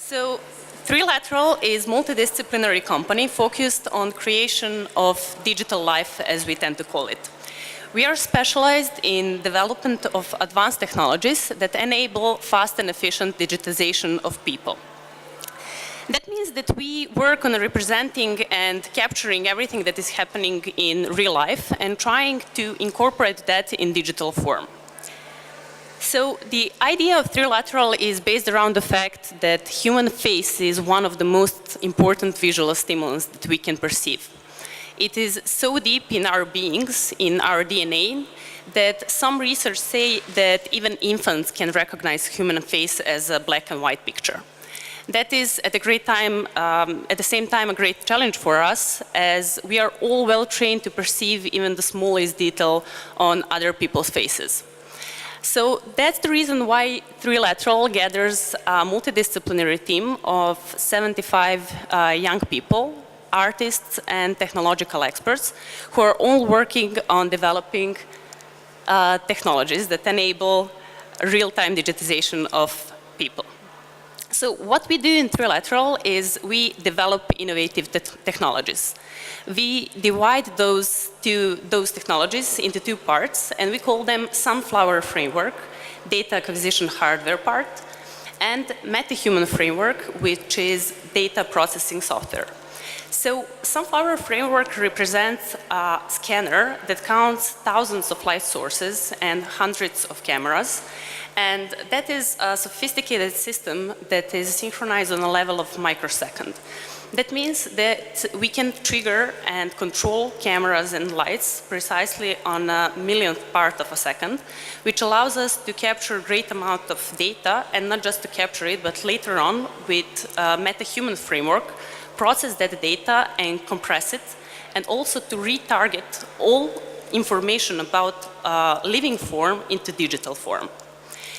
So, Trilateral is a multidisciplinary company focused on creation of digital life, as we tend to call it. We are specialized in development of advanced technologies that enable fast and efficient digitization of people. That means that we work on representing and capturing everything that is happening in real life and trying to incorporate that in digital form. So the idea of Trilateral is based around the fact that human face is one of the most important visual stimulants that we can perceive. It is so deep in our beings, in our DNA, that some research say that even infants can recognize human face as a black and white picture. That is at the same time a great challenge for us, as we are all well trained to perceive even the smallest detail on other people's faces. So that's the reason why Trilateral gathers a multidisciplinary team of 75 young people, artists and technological experts who are all working on developing technologies that enable real-time digitization of people. So what we do in Trilateral is we develop innovative technologies. We divide those technologies into two parts, and we call them Sunflower Framework, data acquisition hardware part, and MetaHuman Framework, which is data processing software. So Sunflower Framework represents a scanner that counts thousands of light sources and hundreds of cameras. And that is a sophisticated system that is synchronized on a level of microsecond. That means that we can trigger and control cameras and lights precisely on a millionth part of a second, which allows us to capture a great amount of data, and not just to capture it, but later on with MetaHuman Framework, process that data and compress it, and also to retarget all information about living form into digital form.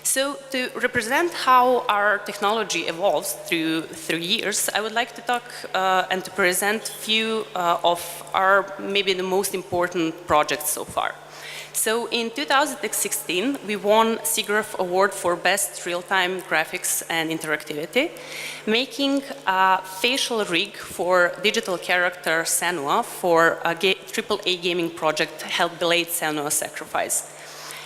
So to represent how our technology evolves through years, I would like to talk and to present a few of our maybe the most important projects so far. So in 2016, we won SIGGRAPH Award for Best Real-Time Graphics and Interactivity, making a facial rig for digital character Senua for a AAA gaming project held Delayed Senua Sacrifice.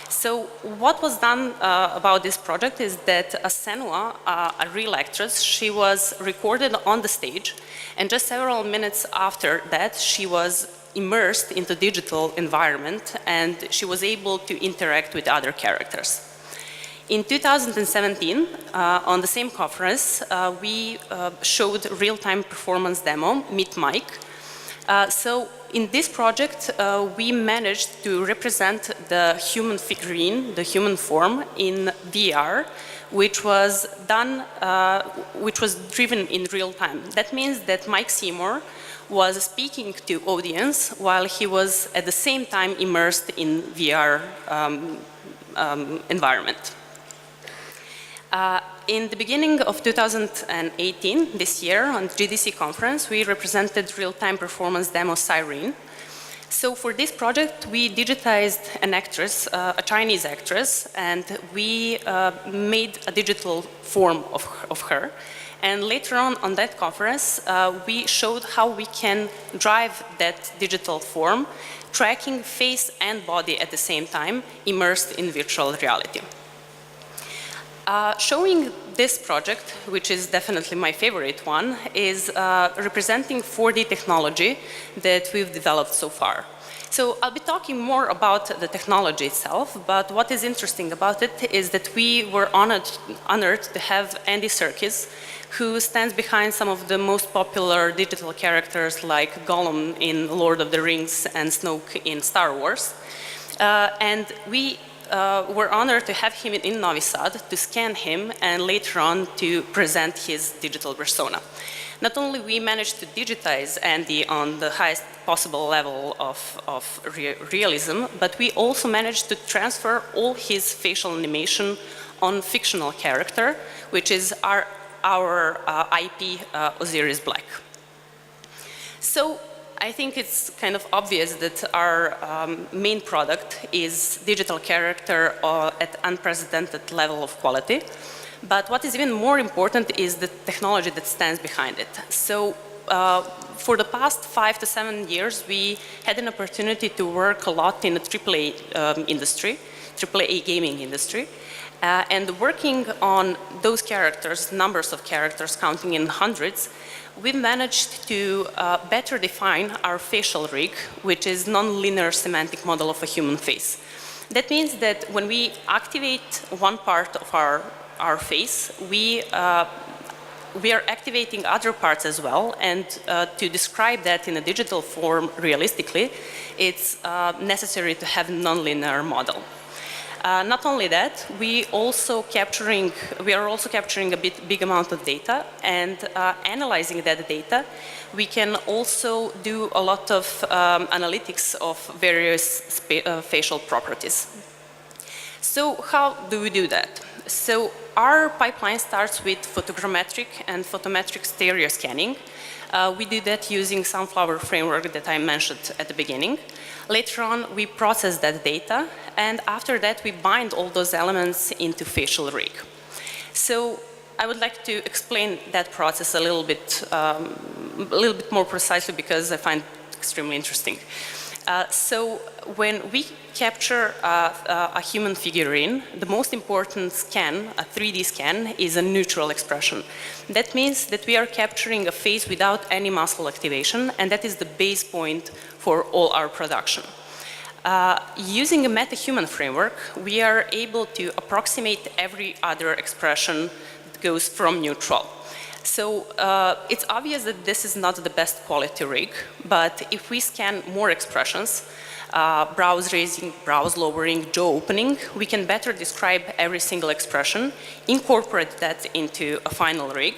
So what was done about this project is that Senua, a real actress, she was recorded on the stage, and just several minutes after that, she was immersed into digital environment, and she was able to interact with other characters. In 2017, on the same conference, we showed real-time performance demo, Meet Mike. So in this project, we managed to represent the human figurine, the human form, in VR, which was driven in real time. That means that Mike Seymour was speaking to audience while he was at the same time immersed in VR environment. In the beginning of 2018, this year, on the GDC conference, we represented real-time performance demo Cyrene. So for this project, we digitized an actress, a Chinese actress, and we made a digital form of her. And later on that conference, we showed how we can drive that digital form, tracking face and body at the same time, immersed in virtual reality. Showing this project, which is definitely my favorite one, is representing 4D technology that we've developed so far. So I'll be talking more about the technology itself, but what is interesting about it is that we were honored to have Andy Serkis, who stands behind some of the most popular digital characters like Gollum in Lord of the Rings and Snoke in Star Wars. And we were honored to have him in Novi Sad to scan him and later on to present his digital persona. Not only we managed to digitize Andy on the highest possible level of realism, but we also managed to transfer all his facial animation on fictional character, which is our IP Osiris Black. So I think it's kind of obvious that our main product is digital character at unprecedented level of quality. But what is even more important is the technology that stands behind it. So for the past 5 to 7 years, we had an opportunity to work a lot in the AAA industry, AAA gaming industry. And working on those characters, numbers of characters counting in hundreds, we managed to better define our facial rig, which is non-linear semantic model of a human face. That means that when we activate one part of our face, we are activating other parts as well, and to describe that in a digital form realistically, it's necessary to have a non-linear model. Not only that, we are also capturing a big amount of data, and analyzing that data, we can also do a lot of analytics of various facial properties. So how do we do that? So our pipeline starts with photogrammetric and photometric stereo scanning. We do that using Sunflower framework that I mentioned at the beginning. Later on, we process that data, and after that, we bind all those elements into facial rig. So I would like to explain that process a little bit more precisely because I find it extremely interesting. So when we capture a human figurine, the most important scan, a 3D scan, is a neutral expression. That means that we are capturing a face without any muscle activation, and that is the base point for all our production. Using a meta-human framework, we are able to approximate every other expression that goes from neutral. So it's obvious that this is not the best quality rig, but if we scan more expressions, brows raising, brows lowering, jaw opening, we can better describe every single expression, incorporate that into a final rig,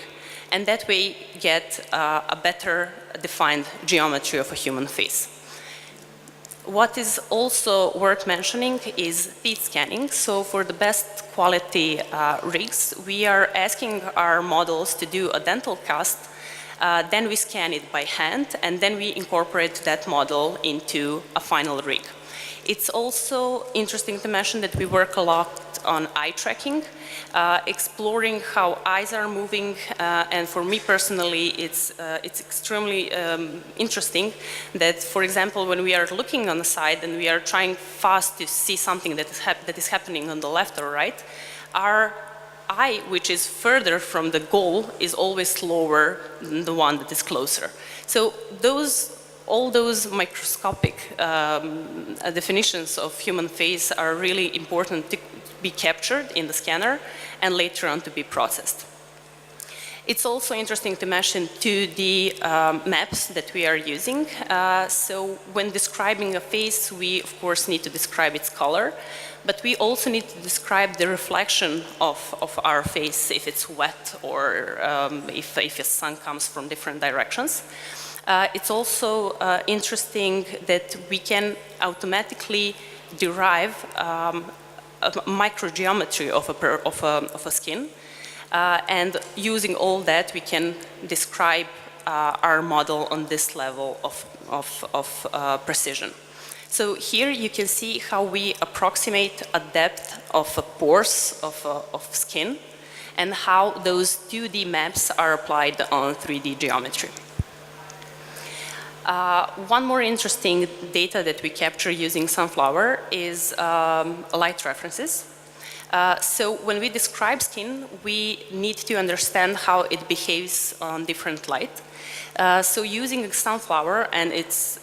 and that way get a better defined geometry of a human face. What is also worth mentioning is teeth scanning. So for the best quality rigs, we are asking our models to do a dental cast, then we scan it by hand, and then we incorporate that model into a final rig. It's also interesting to mention that we work a lot on eye tracking, exploring how eyes are moving, and for me personally, it's extremely interesting that, for example, when we are looking on the side and we are trying fast to see something that is happening on the left or right, our eye, which is further from the goal, is always slower than the one that is closer. So all those microscopic definitions of human face are really important to be captured in the scanner and later on to be processed. It's also interesting to mention 2D maps that we are using. So when describing a face, we of course need to describe its color, but we also need to describe the reflection of our face, if it's wet or if the sun comes from different directions. It's also interesting that we can automatically derive a microgeometry of a skin, and using all that, we can describe our model on this level of precision. So here you can see how we approximate a depth of pores of skin, and how those 2D maps are applied on 3D geometry. One more interesting data that we capture using Sunflower is light references. So when we describe skin, we need to understand how it behaves on different light. So using Sunflower and its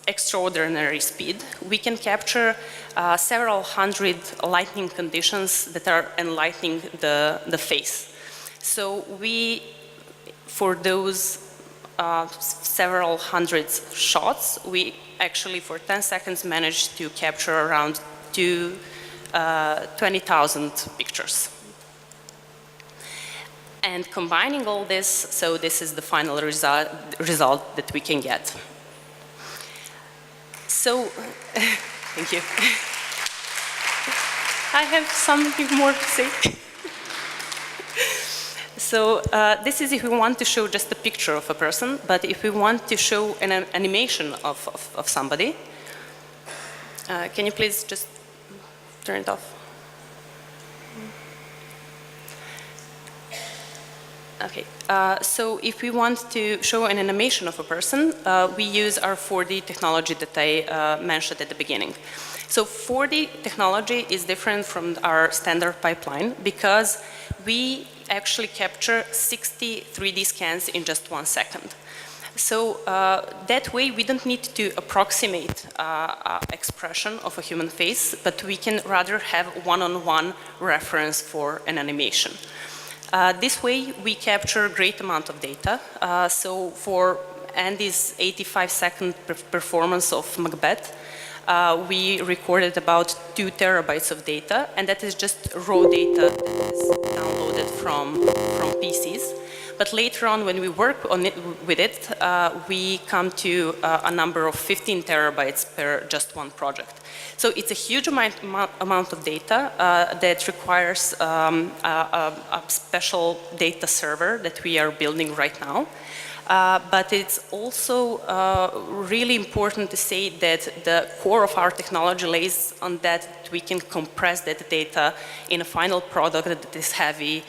extraordinary speed, we can capture several hundred lighting conditions that are enlightening the face. So for those several hundreds shots, we actually for 10 seconds managed to capture around 20,000 pictures. And combining all this, so this is the final result that we can get. So, thank you. I have something more to say. So this is if we want to show just a picture of a person, but if we want to show an animation of somebody, can you please just turn it off? Okay, so if we want to show an animation of a person, we use our 4D technology that I mentioned at the beginning. So 4D technology is different from our standard pipeline because we actually capture 60 3D scans in just 1 second. So that way we don't need to approximate expression of a human face, but we can rather have one-on-one reference for an animation. This way we capture a great amount of data. So for Andy's 85-second performance of Macbeth, we recorded about 2 terabytes of data, and that is just raw data that is downloaded from PCs. But later on, when we work on it, with it, we come to a number of 15 terabytes per just one project. So it's a huge amount of data that requires a special data server that we are building right now. But it's also really important to say that the core of our technology lays on that we can compress that data in a final product that is heavy,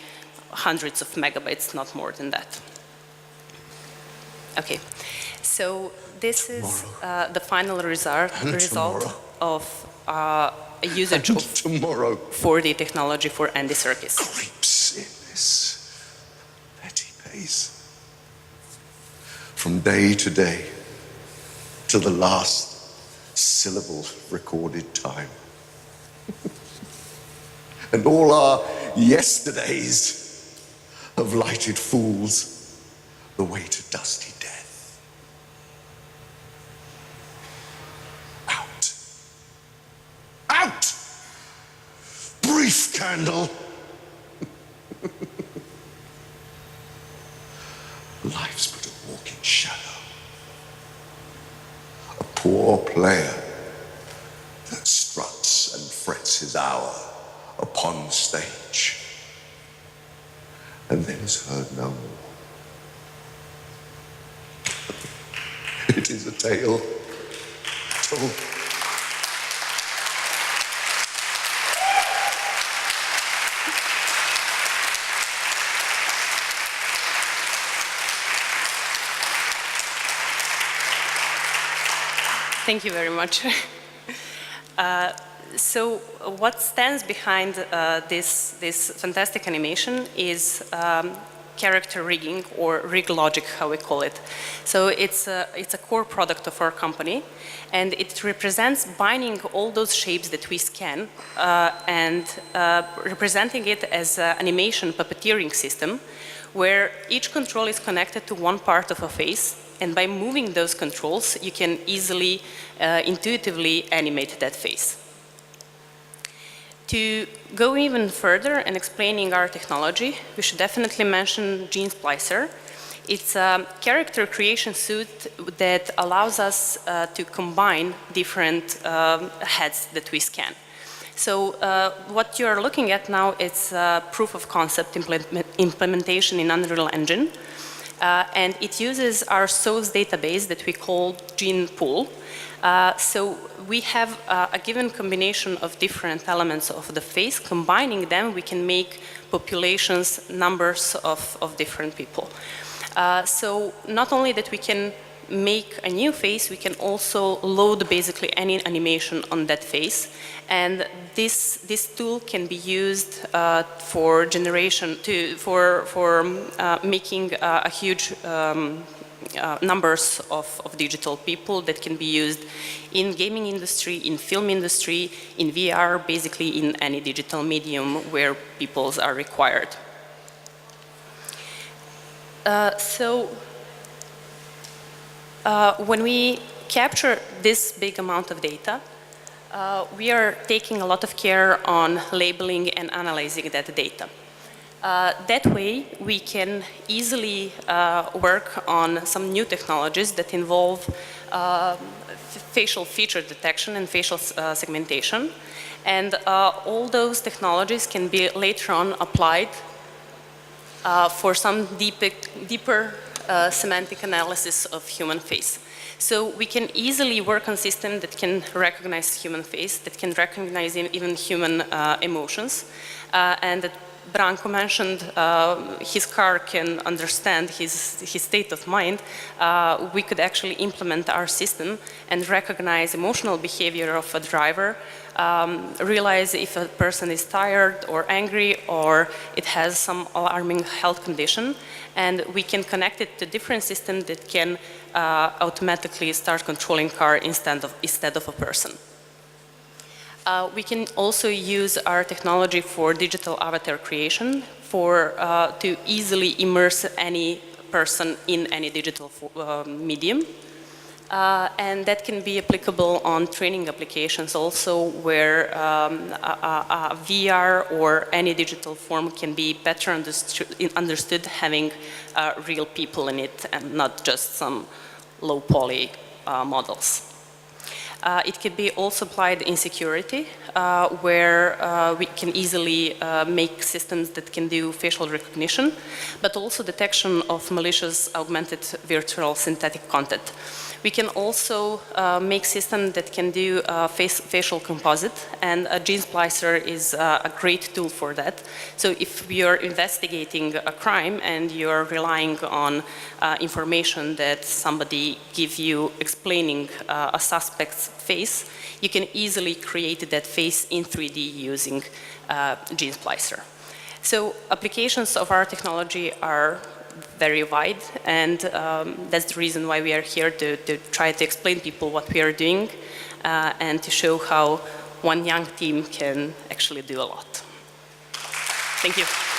hundreds of megabytes, not more than that. Okay, so this is the final result of a usage of 4D technology for Andy Serkis. Creeps in this petty pace. From day to day, to the last syllable recorded time. And all our yesterdays have lighted fools the way to dusty death. Out. Out! Brief candle! Life's but a walking shadow. A poor player that struts and frets his hour upon stage, and then is heard no more. It is a tale told. Thank you very much. So what stands behind this fantastic animation is character rigging, or rig logic, how we call it. So it's a core product of our company, and it represents binding all those shapes that we scan and representing it as an animation puppeteering system, where each control is connected to one part of a face, and by moving those controls, you can easily, intuitively animate that face. To go even further in explaining our technology, we should definitely mention Gene Splicero. It's a character creation suite that allows us to combine different heads that we scan. So what you're looking at now is proof of concept implementation in Unreal Engine. And it uses our source database that we call Gene Pool. So we have a given combination of different elements of the face. Combining them, we can make populations, numbers of different people. So not only that we can make a new face, we can also load basically any animation on that face. And this tool can be used for generation, for making a huge numbers of digital people that can be used in gaming industry, in film industry, in VR, basically in any digital medium where peoples are required. When we capture this big amount of data, we are taking a lot of care on labeling and analyzing that data. That way, we can easily work on some new technologies that involve facial feature detection and facial segmentation. And all those technologies can be later on applied for some deeper semantic analysis of human face. So we can easily work on systems that can recognize human face, that can recognize even human emotions, and that Branko mentioned, his car can understand his state of mind. We could actually implement our system and recognize emotional behavior of a driver, realize if a person is tired or angry or it has some alarming health condition, and we can connect it to different systems that can automatically start controlling car instead of a person. We can also use our technology for digital avatar creation to easily immerse any person in any digital medium. And that can be applicable on training applications also, where a VR or any digital form can be better understood having real people in it and not just some low poly models. It can be also applied in security, where we can easily make systems that can do facial recognition, but also detection of malicious augmented virtual synthetic content. We can also make systems that can do facial composite, and a gene splicer is a great tool for that. So if you're investigating a crime and you're relying on information that somebody gives you explaining a suspect's face, you can easily create that face in 3D using gene splicer. So applications of our technology are very wide, and that's the reason why we are here to try to explain to people what we are doing and to show how one young team can actually do a lot. Thank you.